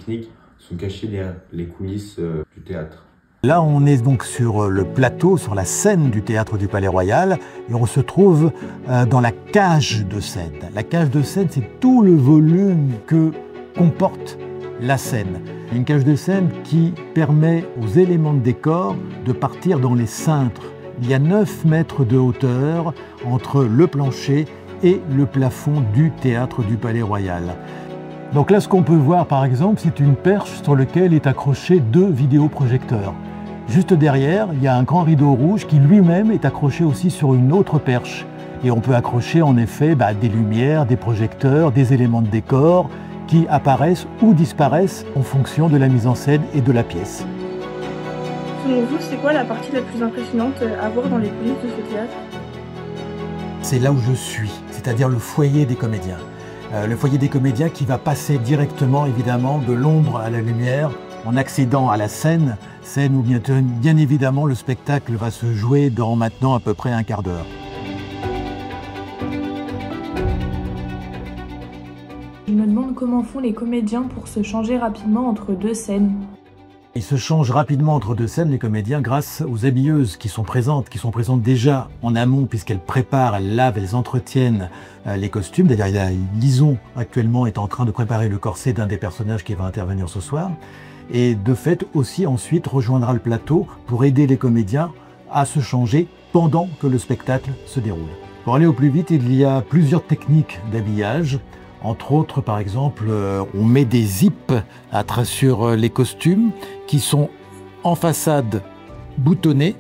techniques sont cachées derrière les coulisses du théâtre. Là, on est donc sur le plateau, sur la scène du Théâtre du Palais-Royal, et on se trouve dans la cage de scène. La cage de scène, c'est tout le volume que comporte la scène. Une cage de scène qui permet aux éléments de décor de partir dans les cintres. Il y a 9 mètres de hauteur entre le plancher et le plafond du Théâtre du Palais-Royal. Donc là, ce qu'on peut voir, par exemple, c'est une perche sur laquelle est accroché 2 vidéoprojecteurs. Juste derrière, il y a un grand rideau rouge qui lui-même est accroché aussi sur une autre perche. Et on peut accrocher en effet des lumières, des projecteurs, des éléments de décor qui apparaissent ou disparaissent en fonction de la mise en scène et de la pièce. Selon vous, c'est quoi la partie la plus impressionnante à voir dans les coulisses de ce théâtre? C'est là où je suis, c'est-à-dire le foyer des comédiens. Le foyer des comédiens qui va passer directement, évidemment, de l'ombre à la lumière en accédant à la scène où bien évidemment le spectacle va se jouer dans maintenant à peu près un quart d'heure. Je me demande comment font les comédiens pour se changer rapidement entre 2 scènes. Ils se changent rapidement entre 2 scènes, les comédiens, grâce aux habilleuses qui sont présentes déjà en amont, puisqu'elles préparent, elles lavent, elles entretiennent les costumes. D'ailleurs, Lison, actuellement, est en train de préparer le corset d'un des personnages qui va intervenir ce soir. Et de fait, aussi ensuite, rejoindra le plateau pour aider les comédiens à se changer pendant que le spectacle se déroule. Pour aller au plus vite, il y a plusieurs techniques d'habillage. Entre autres, par exemple, on met des zips sur les costumes qui sont en façade boutonnés,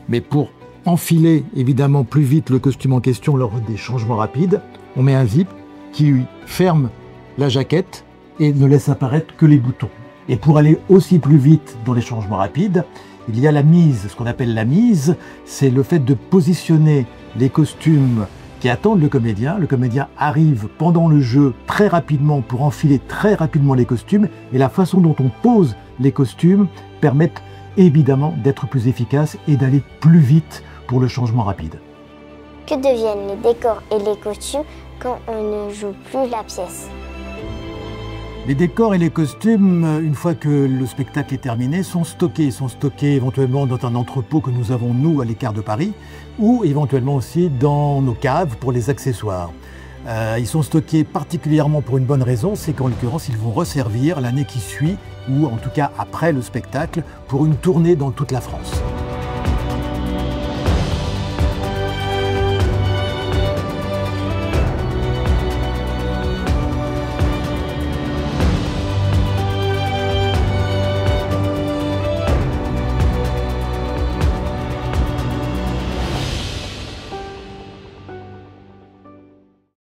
mais pour enfiler évidemment plus vite le costume en question lors des changements rapides, on met un zip qui ferme la jaquette et ne laisse apparaître que les boutons. Et pour aller aussi plus vite dans les changements rapides, il y a la mise. Ce qu'on appelle la mise, c'est le fait de positionner les costumes qui attendent le comédien. Le comédien arrive pendant le jeu très rapidement pour enfiler très rapidement les costumes, et la façon dont on pose les costumes permet évidemment d'être plus efficace et d'aller plus vite pour le changement rapide. Que deviennent les décors et les costumes quand on ne joue plus la pièce? Les décors et les costumes, une fois que le spectacle est terminé, sont stockés éventuellement dans un entrepôt que nous avons, nous, à l'écart de Paris, ou éventuellement aussi dans nos caves pour les accessoires. Ils sont stockés particulièrement pour une bonne raison, c'est qu'en l'occurrence, ils vont resservir l'année qui suit, ou en tout cas après le spectacle, pour une tournée dans toute la France.